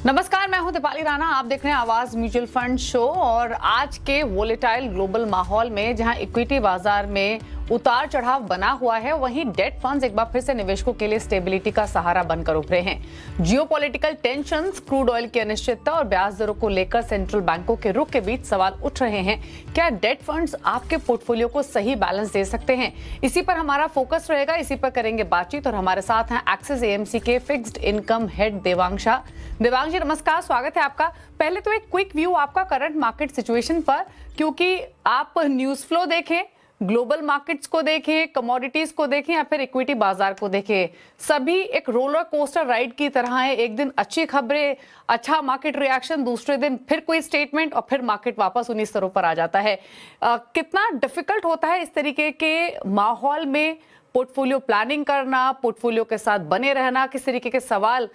नमस्कार, मैं हूं दीपाली राणा। आप देख रहे हैं आवाज म्यूचुअल फंड शो। और आज के वोलेटाइल ग्लोबल माहौल में जहां इक्विटी बाजार में उतार चढ़ाव बना हुआ है, वहीं डेट फंड्स एक बार फिर से निवेशकों के लिए स्टेबिलिटी का सहारा बनकर उभरे हैं। जियोपॉलिटिकल टेंशंस, क्रूड ऑयल की अनिश्चितता और ब्याज दरों को लेकर सेंट्रल बैंकों के रुख के बीच सवाल उठ रहे हैं। क्या डेट फंड्स आपके पोर्टफोलियो को सही बैलेंस दे सकते हैं? इसी पर हमारा फोकस रहेगा, इसी पर करेंगे बातचीत। और हमारे साथ हैं एक्सिस एएमसी के fixed income head Devang Shah. Devang ji, नमस्कार, स्वागत है आपका। पहले तो एक क्विक व्यू आपका करंट मार्केट सिचुएशन पर, क्योंकि आप न्यूज फ्लो देखें, ग्लोबल मार्केट्स को देखें, कमोडिटीज को देखें या फिर इक्विटी बाजार को देखें, सभी एक रोलर कोस्टर राइड की तरह है। एक दिन अच्छी खबरें, अच्छा मार्केट रिएक्शन, दूसरे दिन फिर कोई स्टेटमेंट और फिर मार्केट वापस उन्हीं स्तरों पर आ जाता है। कितना डिफिकल्ट होता है इस तरीके के माहौल में पोर्टफोलियो प्लानिंग करना, पोर्टफोलियो के साथ बने रहना? किस तरीके के सवाल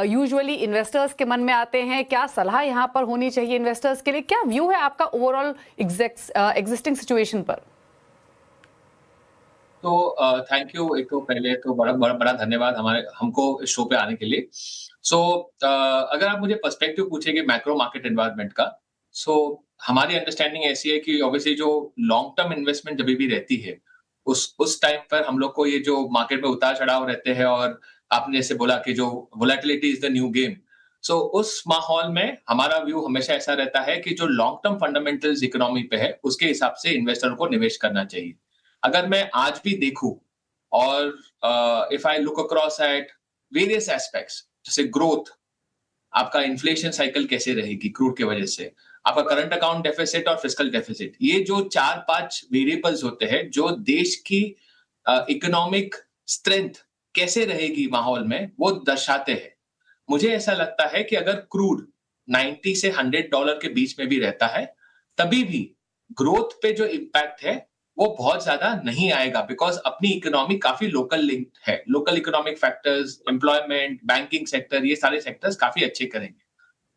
यूजुअली इन्वेस्टर्स के मन में आते हैं? क्या सलाह यहाँ पर होनी चाहिए इन्वेस्टर्स के लिए? क्या व्यू है आपका ओवरऑल एग्जिस्टिंग सिचुएशन पर? तो थैंक यू। एक तो पहले तो बड़ा बड़ा बड़ा धन्यवाद हमको इस शो पे आने के लिए। सो अगर आप मुझे पर्सपेक्टिव पूछेंगे मैक्रो मार्केट एनवायरनमेंट का, सो हमारी अंडरस्टैंडिंग ऐसी है कि ऑब्वियसली जो लॉन्ग टर्म इन्वेस्टमेंट जब भी रहती है, उस टाइम पर हम लोग को ये जो मार्केट में उतार चढ़ाव रहते हैं, और आपने जैसे बोला कि जो volatility is the new game, so उस माहौल में हमारा व्यू हमेशा ऐसा रहता है कि जो लॉन्ग टर्म फंडामेंटल्स इकोनॉमी पे है, उसके हिसाब से इन्वेस्टर को निवेश करना चाहिए। अगर मैं आज भी देखूं, और if I look across at various aspects, जैसे ग्रोथ, आपका इन्फ्लेशन साइकिल कैसे रहेगी क्रूड की वजह से, आपका करंट अकाउंट डेफिसिट और फिस्कल डेफिसिट, ये जो 4-5 वेरिएबल्स होते हैं जो देश की इकोनॉमिक स्ट्रेंथ कैसे रहेगी माहौल में, वो दर्शाते हैं। मुझे ऐसा लगता है कि अगर क्रूड 90 से $100 के बीच में भी रहता है, तभी भी ग्रोथ पे जो इम्पैक्ट है वो बहुत ज्यादा नहीं आएगा, बिकॉज अपनी इकोनॉमी काफी लोकल लिंक्ड है। Local economic factors, employment, banking sector, ये सारे सेक्टर्स काफी अच्छे करेंगे।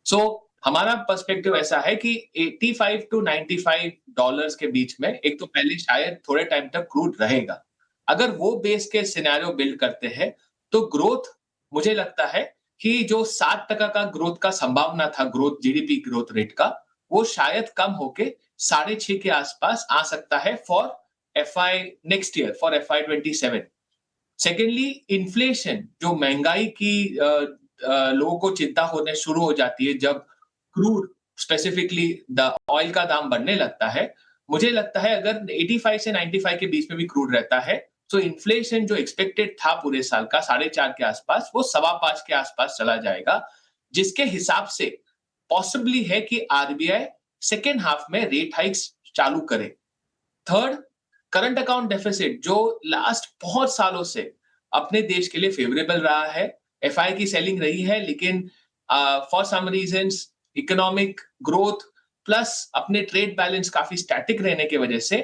सो हमारा पर्सपेक्टिव ऐसा है कि 85 टू $95 के बीच में एक तो पहले शायद थोड़े टाइम तक क्रूड रहेगा। अगर वो बेस के सिनेरियो बिल्ड करते हैं, तो ग्रोथ, मुझे लगता है कि जो 7% का ग्रोथ का संभावना था, ग्रोथ जीडीपी ग्रोथ रेट का, वो शायद कम होके 6.5 के आसपास आ सकता है for FI next year, for FI 27। Secondly, inflation, जो महंगाई की लोगों को चिंता होने शुरू हो जाती है जब क्रूड, स्पेसिफिकली द ऑयल का दाम बढ़ने लगता है। मुझे लगता है अगर 85 से 95 के बीच में भी क्रूड रहता है, तो इन्फ्लेशन जो एक्सपेक्टेड था पूरे साल का 4.5 के आसपास, वो 5.25 के आसपास चला जाएगा, जिसके हिसाब से पॉसिबली है कि आरबीआई सेकेंड हाफ में रेट हाइक्स चालू करे। थर्ड, करंट अकाउंट डेफिसिट जो लास्ट बहुत सालों से अपने देश के लिए फेवरेबल रहा है, एफआई की सेलिंग रही है, लेकिन for some reasons economic growth plus अपने ट्रेड बैलेंस काफी स्टैटिक रहने की वजह से,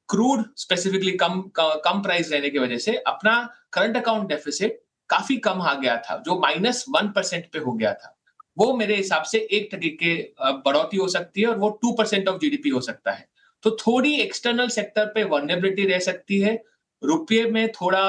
क्रूड स्पेसिफिकली कम प्राइस रहने की वजह से, अपना करंट अकाउंट डेफिसिट काफी कम आ गया था, जो -1% पे हो गया था। वो मेरे हिसाब से 1% के बढ़ोतरी हो सकती है, और वो 2% ऑफ जीडीपी हो सकता है। तो थोड़ी एक्सटर्नल सेक्टर पे वल्नरेबिलिटी रह सकती है, रुपये में थोड़ा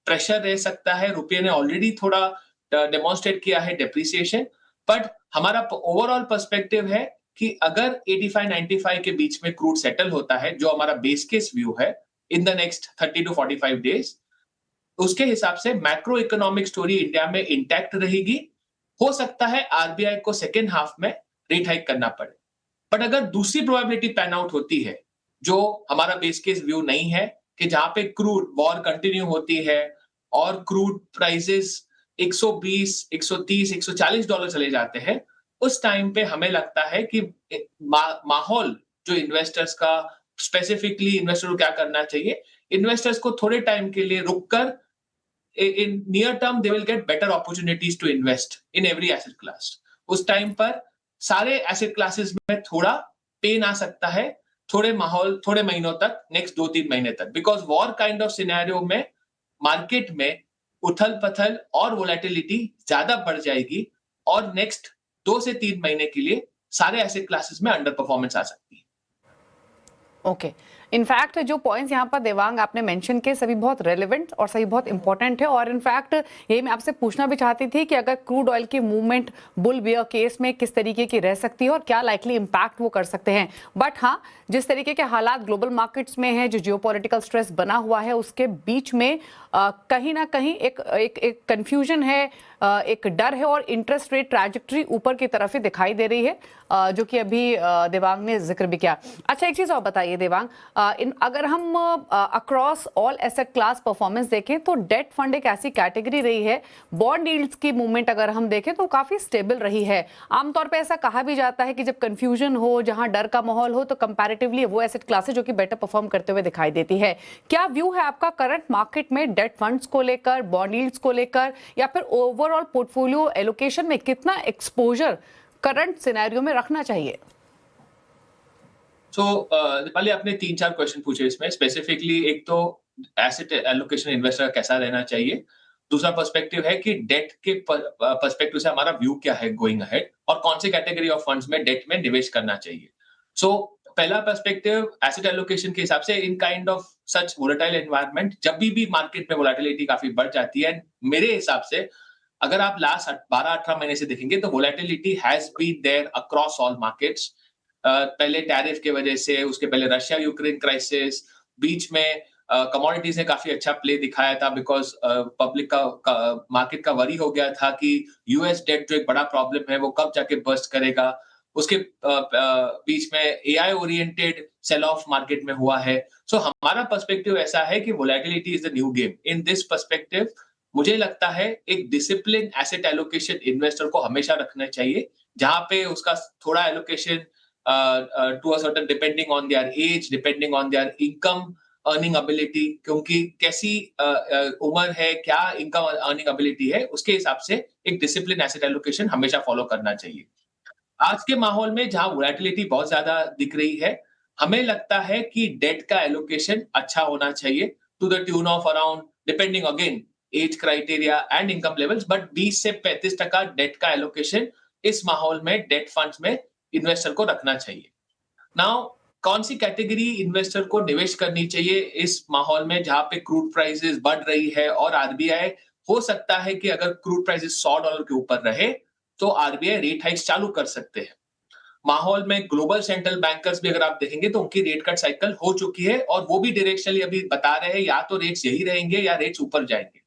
प्रेशर रह सकता है। रुपये ने ऑलरेडी थोड़ा डेमोन्स्ट्रेट किया है डेप्रिसिएशन, बट हमारा ओवरऑल पर्सपेक्टिव है कि अगर 85-95 के बीच में क्रूड सेटल होता है, जो हमारा बेस केस व्यू है, in the next 30 to 45 days, उसके हिसाब से मैक्रो इकोनॉमिक स्टोरी इंडिया में इंटैक्ट रहेगी। हो सकता है आरबीआई को सेकेंड हाफ में रेट हाइक करना पड़े, बट अगर दूसरी प्रोबेबिलिटी पैन आउट होती है, जो हमारा बेस केस व्यू नहीं है, कि जहां पे क्रूड वॉर कंटिन्यू होती है और क्रूड प्राइसेस 120, 130, $140 चले जाते हैं, उस टाइम पे हमें लगता है कि माहौल जो इन्वेस्टर्स का, स्पेसिफिकली इन्वेस्टर को क्या करना चाहिए, इन्वेस्टर्स को थोड़े टाइम के लिए रुककर, in near term they will get better opportunities to invest in every asset class। उस टाइम पर सारे एसेट क्लासेस में थोड़ा पेन आ सकता है, थोड़े महीनों तक, नेक्स्ट 2-3 महीने तक, because war kind of scenario में मार्केट में उथल पथल और वोलेटिलिटी ज्यादा बढ़ जाएगी, और नेक्स्ट 2 से 3 महीने के लिए सारे एसेट क्लासेस में अंडर परफॉर्मेंस आ सकती है। ओके, इनफैक्ट जो पॉइंट्स यहाँ पर देवांग आपने मेंशन किए सभी बहुत रेलेवेंट और सभी बहुत इंपॉर्टेंट है। और इनफैक्ट यही मैं आपसे पूछना भी चाहती थी कि अगर क्रूड ऑयल की मूवमेंट बुल बियर केस में किस तरीके की रह सकती है और क्या लाइकली इंपैक्ट वो कर सकते हैं। बट हाँ, जिस तरीके के हालात ग्लोबल मार्केट्स में है, जो जियोपॉलिटिकल स्ट्रेस बना हुआ है, उसके बीच में कहीं ना कहीं एक कंफ्यूजन है, एक डर है और इंटरेस्ट रेट ट्रैजेक्टरी ऊपर की तरफ ही दिखाई दे रही है, जो कि अभी देवांग ने जिक्र भी किया। अच्छा, एक चीज और बताइए देवांग, अगर हम across all asset class performance देखें तो डेट फंड एक ऐसी कैटेगरी रही है, बॉन्ड यील्ड्स की मूवमेंट अगर हम देखें तो काफी स्टेबल रही है। आमतौर पे ऐसा कहा भी जाता है कि जब कंफ्यूजन हो, जहां डर का माहौल हो, तो कंपैरेटिवली वो एसेट क्लासेस जो कि बेटर परफॉर्म करते हुए दिखाई देती है। क्या व्यू है आपका करंट मार्केट में डेट फंड्स को लेकर, बॉन्ड यील्ड्स को लेकर, या फिर ओवरऑल पोर्टफोलियो एलोकेशन में कितना एक्सपोजर करंट सिनेरियो में रखना चाहिए? दीपाली, आपने 3-4 क्वेश्चन पूछे इसमें स्पेसिफिकली। एक तो एसेट एलोकेशन इन्वेस्टर कैसा रहना चाहिए, दूसरा पर्सपेक्टिव है कि डेट के पर्सपेक्टिव से हमारा व्यू क्या है गोइंग अहेड, और कौन सी कैटेगरी ऑफ फंड्स में डेट में निवेश करना चाहिए। पहला पर्सपेक्टिव एसेट एलोकेशन के हिसाब से, in kind of such volatile environment, जब भी मार्केट में वोलेटिलिटी काफी बढ़ जाती है, मेरे हिसाब से अगर आप लास्ट 12-18 महीने से देखेंगे तो volatility has been there across all markets. पहले टैरिफ के वजह से, उसके पहले रशिया यूक्रेन क्राइसिस, बीच में कमोडिटीज ने काफी अच्छा प्ले दिखाया था बिकॉज पब्लिक का मार्केट का वरी हो गया था कि यूएस डेट जो एक बड़ा प्रॉब्लम है वो कब जाके बर्स्ट करेगा। उसके बीच में AI oriented sell off market में हुआ है। हमारा पर्सपेक्टिव ऐसा है कि volatility is the new game. In this perspective मुझे लगता है एक डिसिप्लिन एसेट एलोकेशन इन्वेस्टर को हमेशा रखना चाहिए, जहां पे उसका थोड़ा allocation to a certain, depending on their age, depending on their income earning ability, क्योंकि कैसी उम्र है, क्या इनकम अर्निंग एबिलिटी है, उसके हिसाब से एक डिसिप्लिन एसेट एलोकेशन हमेशा फॉलो करना चाहिए। आज के माहौल में जहां वोलेटिलिटी बहुत ज्यादा दिख रही है, हमें लगता है कि डेट का एलोकेशन अच्छा होना चाहिए to the tune of around, depending again age criteria and income levels, but 20 से 35% डेट का एलोकेशन इस माहौल में डेट फंड्स में इन्वेस्टर को रखना चाहिए। नाउ, कौन सी कैटेगरी इन्वेस्टर को निवेश करनी चाहिए इस माहौल में जहां पे क्रूड प्राइसेस बढ़ रही है और आरबीआई, हो सकता है कि अगर क्रूड प्राइसेस $100 के ऊपर रहे तो आरबीआई रेट हाइक्स चालू कर सकते हैं। माहौल में ग्लोबल सेंट्रल बैंकर्स भी अगर आप देखेंगे तो उनकी रेट कट साइकिल हो चुकी है और वो भी डायरेक्शनली अभी बता रहे हैं या तो रेट्स यही रहेंगे या रेट्स ऊपर जाएंगे।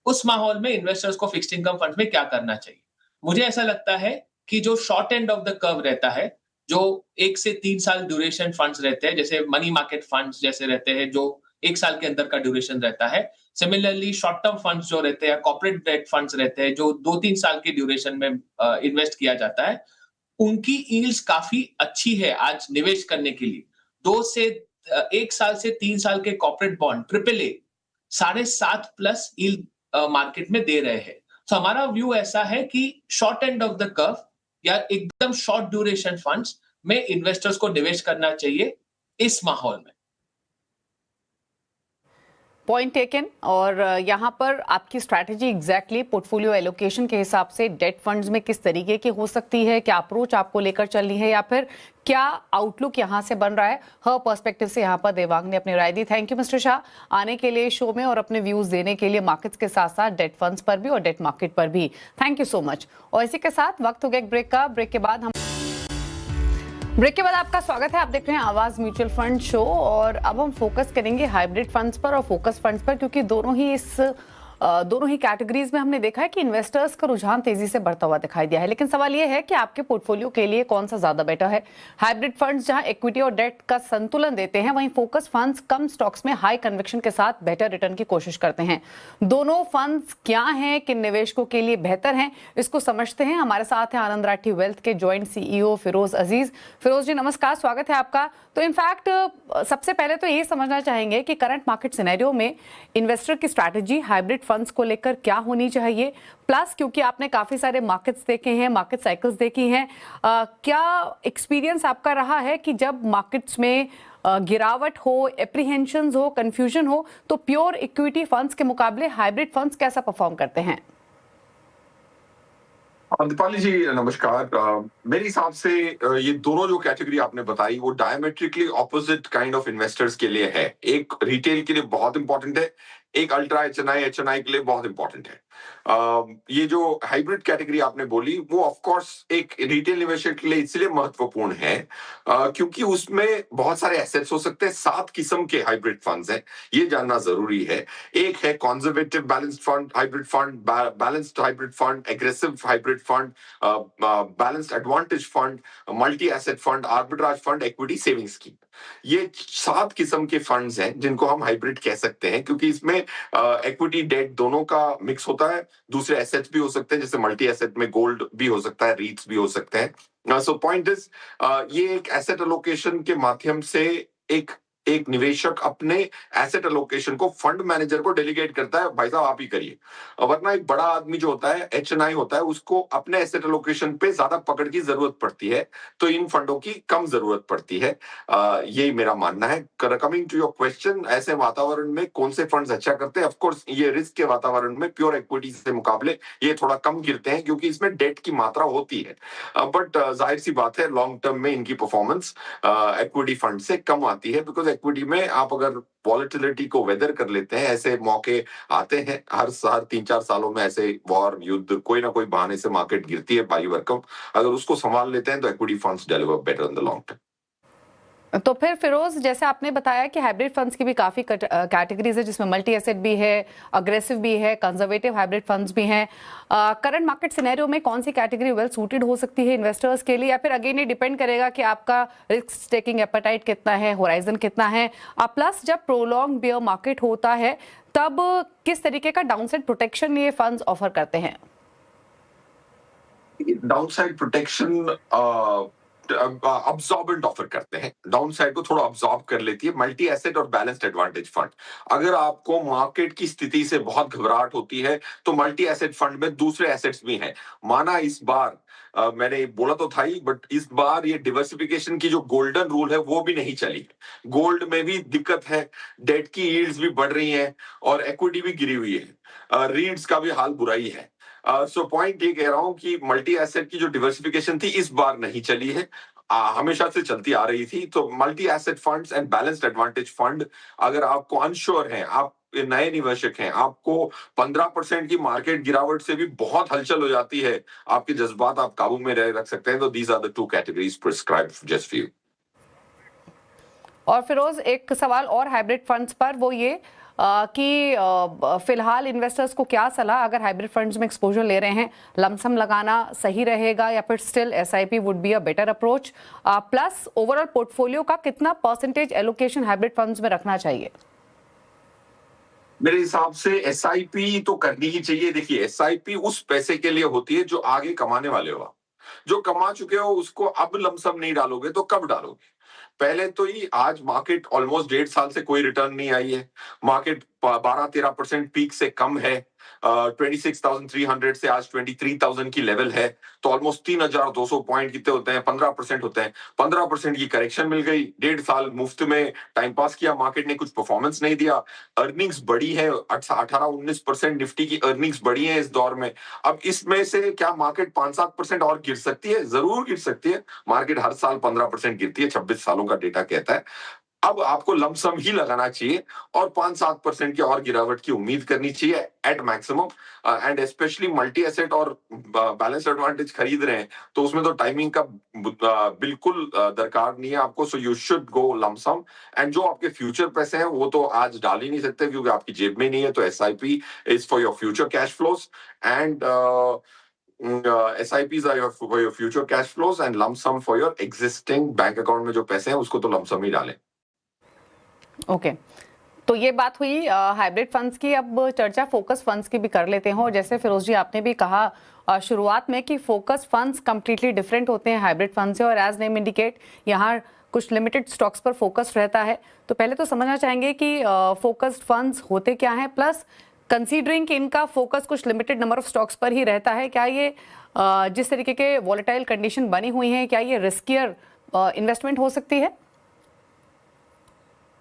उस माहौल में इन्वेस्टर्स को फिक्स्ड इनकम फंड्स में क्या करना चाहिए? मुझे ऐसा लगता है कि जो short end of the curve रहता है, जो 1 से 3 साल ड्यूरेशन फंड्स रहते हैं, जैसे मनी मार्केट फंड्स जैसे रहते हैं जो 1 साल के अंदर का ड्यूरेशन रहता है, सिमिलरली शॉर्ट टर्म फंड्स जो रहते हैं, कॉर्पोरेट डेट फंड्स रहते हैं जो 2-3 साल के ड्यूरेशन में इन्वेस्ट किया जाता है, उनकी यील्ड्स काफी अच्छी है आज निवेश करने के लिए। 1 साल से 3 साल के corporate bond triple A 7.5+ yield market में दे रहे हैं। हमारा व्यू ऐसा है कि short end of the curve या एकदम शॉर्ट ड्यूरेशन फंड्स में इन्वेस्टर्स को निवेश करना चाहिए इस माहौल में। Point taken. और यहाँ पर आपकी स्ट्रैटेजी एग्जैक्टली पोर्टफोलियो एलोकेशन के हिसाब से डेट फंड्स में किस तरीके की हो सकती है, क्या अप्रोच आपको लेकर चलनी है, या फिर क्या आउटलुक यहाँ से बन रहा है, हर पर्सपेक्टिव से यहाँ पर देवांग ने अपनी राय दी। थैंक यू मिस्टर शाह आने के लिए शो में और अपने व्यूज देने के लिए, मार्केट्स के साथ साथ डेट फंड्स पर भी और डेट मार्केट पर भी। Thank you so much. और इसी के साथ वक्त हो गया एक ब्रेक का। ब्रेक के बाद आपका स्वागत है। आप देख रहे हैं आवाज म्यूचुअल फंड शो और अब हम फोकस करेंगे हाइब्रिड फंड्स पर और फोकस फंड्स पर, क्योंकि दोनों ही कैटेगरीज में हमने देखा है कि इन्वेस्टर्स का रुझान तेजी से बढ़ता हुआ दिखाई दिया है। लेकिन सवाल यह है कि आपके पोर्टफोलियो के लिए कौन सा ज्यादा बेटर है। हाइब्रिड फंड्स जहां इक्विटी और डेट का संतुलन देते हैं, वहीं फोकस फंड्स कम स्टॉक्स में हाई कन्विक्शन के साथ बेटर रिटर्न की कोशिश करते हैं। दोनों फंड्स क्या हैं, किन निवेशकों के लिए बेहतर हैं, इसको समझते हैं। हमारे साथ है आनंद राठी वेल्थ के ज्वाइंट सीईओ फिरोज अजीज। फिरोज जी नमस्कार, स्वागत है आपका। तो इनफैक्ट सबसे पहले तो ये समझना चाहेंगे कि करंट मार्केट सिनेरियो में इन्वेस्टर की स्ट्रैटेजी हाइब्रिड फंड्स को लेकर क्या होनी चाहिए, प्लस क्योंकि आपने काफी सारे मार्केट्स देखे हैं, मार्केट साइकिल्स देखी हैं, क्या एक्सपीरियंस आपका रहा है कि जब मार्केट्स में गिरावट हो, एप्रीहेंशंस हो, कंफ्यूजन हो, तो प्योर इक्विटी फंड्स के मुकाबले हाइब्रिड फंड्स कैसा परफॉर्म करते हैं? दीपाली जी नमस्कार। मेरे हिसाब से ये दोनों जो कैटेगरी आपने बताई वो diametrically opposite kind of investors के लिए है। एक रिटेल के लिए बहुत इंपॉर्टेंट है, एक अल्ट्रा एचएनआई के लिए बहुत इंपॉर्टेंट है। ये जो हाइब्रिड कैटेगरी आपने बोली वो ऑफ कोर्स एक रिटेल निवेशक के लिए इसलिए महत्वपूर्ण है क्योंकि उसमें बहुत सारे एसेट्स हो सकते हैं। 7 किस्म के हाइब्रिड फंड्स हैं, ये जानना जरूरी है। एक है conservative balanced fund hybrid fund, balanced hybrid fund, aggressive hybrid fund, balanced advantage fund, multi asset fund, arbitrage fund, equity saving scheme. ये 7 किस्म के फंड्स हैं जिनको हम हाइब्रिड कह सकते हैं क्योंकि इसमें इक्विटी डेट दोनों का मिक्स होता है। दूसरे एसेट्स भी हो सकते हैं, जैसे मल्टी एसेट में गोल्ड भी हो सकता है, रीट्स भी हो सकते हैं। सो पॉइंट इज ये एक एसेट एलोकेशन के माध्यम से एक एक निवेशक अपने एसेट एलोकेशन को फंड मैनेजर को डेलीगेट करता है, भाई साहब आप ही करिए। वरना एक बड़ा आदमी जो होता है, एचएनआई होता है, उसको अपने एसेट एलोकेशन पे ज्यादा पकड़ की जरूरत पड़ती है, तो इन फंडों की कम जरूरत पड़ती है। यही मेरा मानना है। कमिंग टू योर क्वेश्चन, ऐसे वातावरण में कौन से फंड्स अच्छा करते हैं? ऑफ कोर्स ये रिस्क के वातावरण में प्योर इक्विटी से मुकाबले ये थोड़ा कम गिरते हैं क्योंकि इसमें डेट की मात्रा होती है। बट जाहिर सी बात है लॉन्ग टर्म में इनकी परफॉर्मेंस इक्विटी फंड से कम आती है, बिकॉज इक्विटी में आप अगर वॉलेटिलिटी को वेदर कर लेते हैं, ऐसे मौके आते हैं हर 3-4 सालों में, ऐसे वॉर युद्ध कोई ना कोई बहाने से मार्केट गिरती है बाई वर्कम, अगर उसको संभाल लेते हैं तो equity funds deliver better in the long term. तो फिर फिरोज, जैसे आपने बताया कि हाइब्रिड फंड्स की भी काफी कैटेगरीज है जिसमें मल्टी एसेट भी है, अग्रेसिव भी है, कंजर्वेटिव हाइब्रिड फंड्स भी हैं। करंट मार्केट सिनेरियो में कौन सी कैटेगरी वेल सूटेड हो सकती है इन्वेस्टर्स के लिए, या फिर अगेन ये डिपेंड करेगा कि आपका रिस्क टेकिंग एपेटाइट कितना है, होराइजन कितना है? प्लस जब प्रोलॉन्ग बियर मार्केट होता है तब किस तरीके का डाउनसाइड प्रोटेक्शन ये फंड्स ऑफर करते हैं? डाउनसाइड प्रोटेक्शन अब्सॉर्बेंट ऑफर करते हैं, डाउन साइड को थोड़ा अब्सॉर्ब कर लेती है मल्टी एसेट और बैलेंस्ड एडवांटेज फंड। अगर आपको मार्केट की स्थिति से बहुत घबराहट होती है तो मल्टी एसेट फंड में दूसरे एसेट्स भी हैं। माना इस बार मैंने बोला तो था ही, बट इस बार ये डिवर्सिफिकेशन की जो गोल्डन रूल है वो भी नहीं चली। गोल्ड में भी दिक्कत है, डेट की यील्ड्स भी बढ़ रही हैं और इक्विटी भी गिरी हुई है, रीट्स का भी हाल बुरा ही है। सो पॉइंट ये कह रहा हूं कि मल्टी एसेट की जो डिवर्सिफिकेशन थी इस बार नहीं चली है, हमेशा से चलती आ रही थी। तो multi asset funds and balanced advantage fund, अगर आपको अनश्योर हैं, आप नए निवेशक हैं, आपको 15% की मार्केट गिरावट से भी बहुत हलचल हो जाती है, आपके जज्बात आप काबू में रख सकते हैं, तो these are the 2 categories prescribed just for you. और फिरोज, एक सवाल और हाइब्रिड फंड्स पर, वो ये कि फिलहाल इन्वेस्टर्स को क्या सलाह, अगर हाइब्रिड फंड्स में एक्सपोजर ले रहे हैं, लमसम लगाना सही रहेगा या फिर still SIP would be a better approach? Plus overall portfolio का कितना परसेंटेज एलोकेशन हाइब्रिड फंड्स में रखना चाहिए? मेरे हिसाब से एसआईपी तो करनी ही चाहिए। देखिए, एसआईपी उस पैसे के लिए होती है जो आगे कमाने वाले हो। जो कमा चुके हो उसको अब लमसम नहीं डालोगे तो कब डालोगे? पहले तो ही आज मार्केट ऑलमोस्ट 1.5 साल से कोई रिटर्न नहीं आई है, मार्केट 12-13% पीक से कम है, 26,300 से आज 23,000 की लेवल है, तो ऑलमोस्ट 3,200 पॉइंट कितने होते हैं? 15% होते हैं। 15% की करेक्शन मिल गई, 1.5 साल मुफ्त में टाइम पास किया, मार्केट ने कुछ परफॉर्मेंस नहीं दिया, अर्निंग्स बढ़ी है, 18-19% निफ्टी की अर्निंग्स बढ़ी है इस दौर में। अब इसमें से क्या मार्केट 5-7% और गिर सकती है? जरूर गिर सकती है, मार्केट हर साल 15% गिरती है, 26 सालों का डेटा कहता है। अब आपको लमसम ही लगाना चाहिए और 5-7% की और गिरावट की उम्मीद करनी चाहिए at maximum. And specially multi asset और बैलेंस एडवांटेज खरीद रहे हैं तो उसमें तो टाइमिंग का बिल्कुल दरकार नहीं है आपको। So you should go lump sum, and जो आपके फ्यूचर पैसे हैं वो तो आज डाल ही नहीं सकते क्योंकि आपकी जेब में नहीं है, तो SIP is for your future cash flows and SIPs are for your future cash flows and lump sum for your existing bank account में जो पैसे हैं उसको तो lump sum ही डालें। ओके, तो ये बात हुई हाइब्रिड फंड्स की। अब चर्चा फोकस फंड्स की भी कर लेते हैं। और जैसे फिरोज जी आपने भी कहा शुरुआत में कि फोकस फंड्स कंप्लीटली डिफरेंट होते हैं हाइब्रिड फंड से, और एज नेम इंडिकेट यहाँ कुछ लिमिटेड स्टॉक्स पर फोकस रहता है। तो पहले तो समझना चाहेंगे कि फोकस्ड फंड्स होते क्या हैं, प्लस कंसीडरिंग कि इनका फोकस कुछ लिमिटेड नंबर ऑफ स्टॉक्स पर ही रहता है, क्या ये जिस तरीके के वॉलेटाइल कंडीशन बनी हुई हैं, क्या ये रिस्कियर इन्वेस्टमेंट हो सकती है?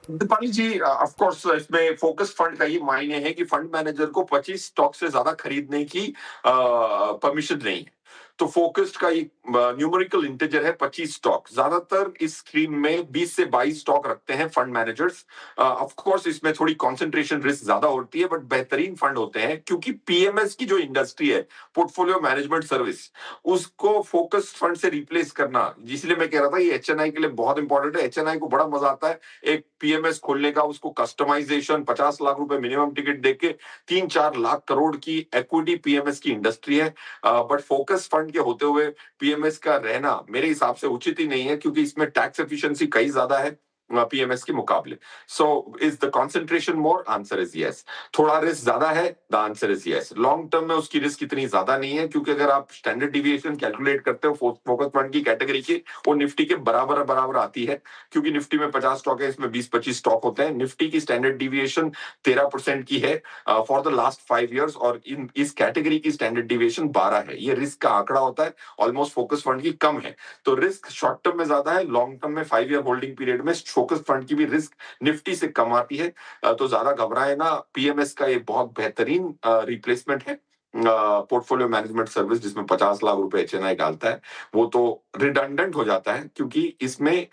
दीपाली जी, ऑफ कोर्स इसमें फोकस फंड का ये मायने है कि फंड मैनेजर को 25 स्टॉक से ज्यादा खरीदने की परमिशन नहीं है। तो फोकस्ड का एक न्यूमेरिकल इंटीजर है 25 स्टॉक। ज्यादातर इस स्कीम में 20 से 22 स्टॉक रखते हैं फंड मैनेजर्स। ऑफ कोर्स इसमें थोड़ी कंसंट्रेशन रिस्क ज्यादा होती है, बट बेहतरीन फंड होते हैं क्योंकि पीएमएस की जो इंडस्ट्री है, पोर्टफोलियो मैनेजमेंट सर्विस, उसको फोकस्ड फंड से रिप्लेस करना, इसलिए मैं कह रहा था ये एचएनआई के लिए बहुत इंपॉर्टेंट है। एचएनआई को बड़ा मजा आता है एक पीएमएस खोलने का, उसको कस्टमाइजेशन 50 लाख रुपए मिनिमम टिकट देके 3-4 लाख करोड़ की इक्विटी पीएमएस की इंडस्ट्री है। बट फोकस फंड के होते हुए पीएमएस का रहना मेरे हिसाब से उचित ही नहीं है, क्योंकि इसमें टैक्स एफिशिएंसी कई ज्यादा है पीएमएस के मुकाबले। So is the concentration more? Answer is yes. थोड़ा रिस्क ज्यादा है? The answer is yes. Long term में उसकी रिस्क इतनी ज्यादा नहीं है, क्योंकि अगर आप स्टैंडर्ड डिविएशन कैलकुलेट करते हो फोकस फंड की कैटेगरी की, वो निफ्टी के बराबर आती है, क्योंकि निफ्टी में 50 स्टॉक है, इसमें 20-25 स्टॉक होते हैं। निफ्टी की स्टैंडर्ड डिविएशन 13% की है फॉर द लास्ट 5 इयर्स, और इस कैटेगरी की स्टैंडर्ड डिविएशन 12 है। ये रिस्क का आंकड़ा होता है, ऑलमोस्ट फोकस फंड की कम है। तो रिस्क शॉर्ट टर्म में ज्यादा है, लॉन्ग टर्म में 5 ईयर होल्डिंग पीरियड में फोकस फंड की भी रिस्क निफ्टी से कम आती है। तो ज्यादा घबराए ना, पीएमएस का ये बहुत बेहतरीन रिप्लेसमेंट है पोर्टफोलियो मैनेजमेंट सर्विस, जिसमें 50 लाख रुपए एचएनआई डालता है। वो तो रिडंडेंट हो जाता है, क्योंकि इसमें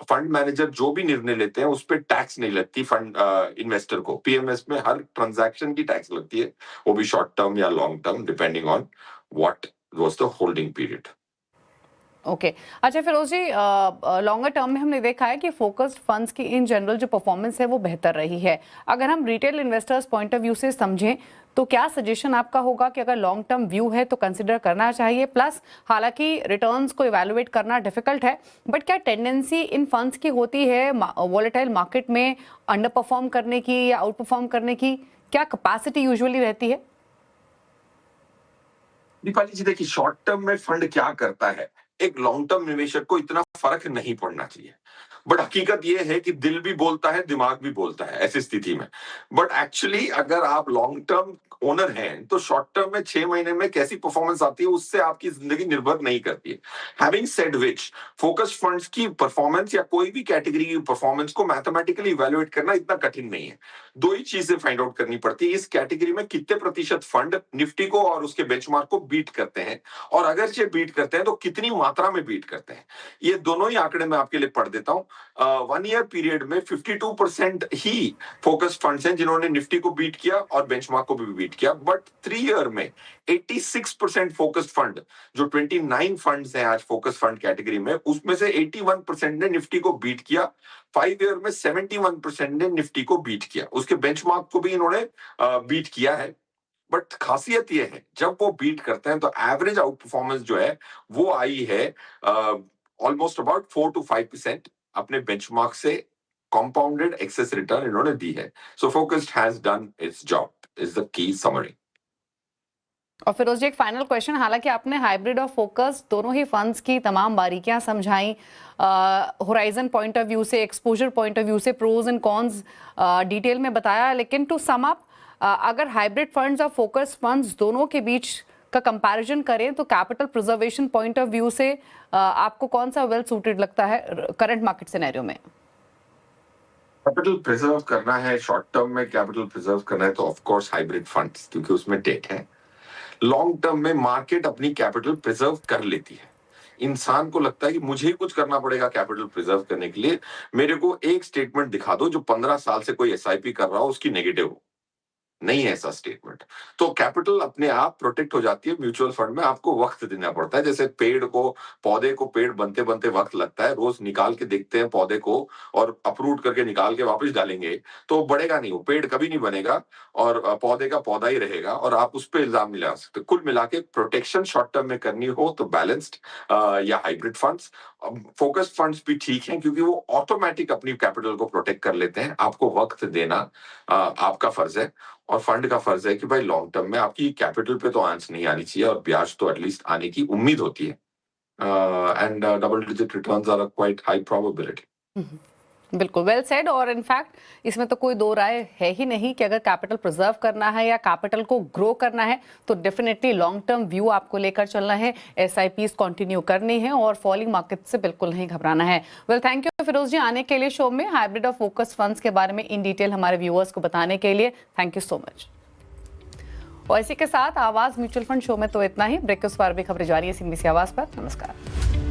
फंड मैनेजर जो भी निर्णय लेते हैं उस पर टैक्स नहीं लगती फंड इन्वेस्टर को। पीएमएस में हर ट्रांजैक्शन की टैक्स लगती है, वो भी शॉर्ट टर्म या long term, depending on what was the holding period. Okay अच्छा फिरोज जी, लॉन्गर टर्म में हमने देखा है कि फोकस्ड फंड्स की इन जनरल जो परफॉर्मेंस है वो बेहतर रही है। अगर हम retail investors point of view से समझें तो क्या सजेशन आपका होगा कि अगर लॉन्ग टर्म व्यू है तो कंसिडर करना चाहिए? प्लस हालांकि रिटर्न्स को इवैल्यूएट करना डिफिकल्ट है, बट क्या टेंडेंसी इन फंड्स की होती है वोलेटाइल मार्केट में अंडर परफॉर्म करने की या आउट परफॉर्म करने की? क्या कैपेसिटी यूजुअली रहती है? दीपाली जी देखिए, शॉर्ट टर्म में फंड क्या करता है, एक लॉन्ग टर्म निवेशक को इतना फर्क नहीं पड़ना चाहिए। बट हकीकत यह है कि दिल भी बोलता है, दिमाग भी बोलता है ऐसी स्थिति में। बट एक्चुअली अगर आप लॉन्ग टर्म ओनर हैं, तो शॉर्ट टर्म में 6 महीने में कैसी परफॉर्मेंस आती है उससे आपकी जिंदगी निर्भर नहीं करती है। हैविंग सेड विच, फोकस फंड्स की परफॉर्मेंस या कोई भी कैटेगरी की परफॉर्मेंस को मैथमेटिकली इवैल्यूएट करना इतना कठिन नहीं है। 2 ही चीजें फाइंड आउट करनी पड़ती है, इस कैटेगरी में कितने प्रतिशत फंड निफ्टी को और उसके बेंचमार्क को बीट करते हैं, और अगर ये बीट करते हैं तो कितनी मात्रा में बीट करते हैं। ये दोनों ही आंकड़े मैं आपके लिए पढ़ देता हूं। 1 ईयर पीरियड में 52% ही फोकस फंड्स हैं जिन्होंने निफ्टी को बीट किया और बेंचमार्क को भी बीट किया। बट 3 ईयर में 86% फोकस फंड, जो 29 फंड्स हैं आज फोकस फंड कैटेगरी में, उसमें से 81% ने निफ्टी को बीट किया। 5 ईयर में 71% ने निफ्टी को बीट किया, उसके बेंचमार्क को भी इन्होंने बीट किया है। बट खासियत यह है, जब वो बीट करते हैं तो एवरेज आउट परफॉर्मेंस जो है वो आई है ऑलमोस्ट अबाउट 4 to 5% अपने बेंचमार्क से कंपाउंडेड एक्सेस रिटर्न इन्होंने दी है। So focused has done it's job is the key summary. और फिरोज जी एक फाइनल क्वेश्चन, हालांकि आपने हाइब्रिड और फोकस दोनों ही फंड्स की तमाम बारीकियां समझाई, होराइजन पॉइंट ऑफ व्यू से, एक्सपोजर पॉइंट ऑफ व्यू से, प्रोज एंड कॉन्स डिटेल में बताया, लेकिन टू सम अप, अगर हाइब्रिड फंड्स और फोकस फंड्स दोनों के बीच का कंपैरिजन करें तो capital preservation point of view से आपको कौन सा वेल सूटेड लगता है करंट मार्केट सिनेरियो में? कैपिटल प्रिजर्व करना है, शॉर्ट टर्म में कैपिटल प्रिजर्व करना है तो ऑफ कोर्स हाइब्रिड फंड्स, क्योंकि उसमें डेट है। लॉन्ग टर्म में मार्केट अपनी कैपिटल प्रिजर्व कर लेती है। इंसान को लगता है कि मुझे ही कुछ करना पड़ेगा कैपिटल प्रिजर्व करने के लिए। मेरे को एक स्टेटमेंट दिखा दो जो 15 साल से कोई एसआईपी कर रहा हो उसकी नेगेटिव हो। नहीं है ऐसा स्टेटमेंट, तो कैपिटल अपने आप प्रोटेक्ट हो जाती है। म्यूचुअल फंड में आपको वक्त देना पड़ता है, जैसे पौधे को पेड़ बनते बनते वक्त लगता है। रोज निकाल के देखते हैं पौधे को और अप्रूट करके निकाल के वापस डालेंगे तो बढ़ेगा नहीं, वो पेड़ कभी नहीं बनेगा और पौधे का पौधा ही रहेगा, और आप उस पर इल्जाम नहीं लगा सकते। कुल मिला के प्रोटेक्शन शॉर्ट टर्म में करनी हो तो बैलेंस्ड या हाइब्रिड फंड्स। फोकस फंड्स भी ठीक हैं क्योंकि वो ऑटोमेटिक अपनी कैपिटल को प्रोटेक्ट कर लेते हैं। आपको वक्त देना आपका फर्ज है, और फंड का फर्ज है कि भाई लॉन्ग टर्म में आपकी कैपिटल पे तो आंच नहीं आनी चाहिए और ब्याज तो एटलीस्ट आने की उम्मीद होती है। And double digit returns are a quite high probability. बिल्कुल वेल सेड। और इनफैक्ट इसमें तो कोई दो राय है ही नहीं कि अगर कैपिटल प्रिजर्व करना है या कैपिटल को ग्रो करना है तो डेफिनेटली लॉन्ग टर्म व्यू आपको लेकर चलना है, एसआईपीज कंटिन्यू करनी है और फॉलिंग मार्केट से बिल्कुल नहीं घबराना है। वेल थैंक यू फिरोज जी आने के लिए शो में, हाइब्रिड और फोकस फंड्स के बारे में इन डिटेल हमारे व्यूअर्स को बताने के लिए थैंक यू सो मच। और इसी के साथ आवाज म्यूचुअल फंड शो में तो इतना ही। ब्रेक के उस पार भी खबरें जारी है CNBC आवाज पर। नमस्कार।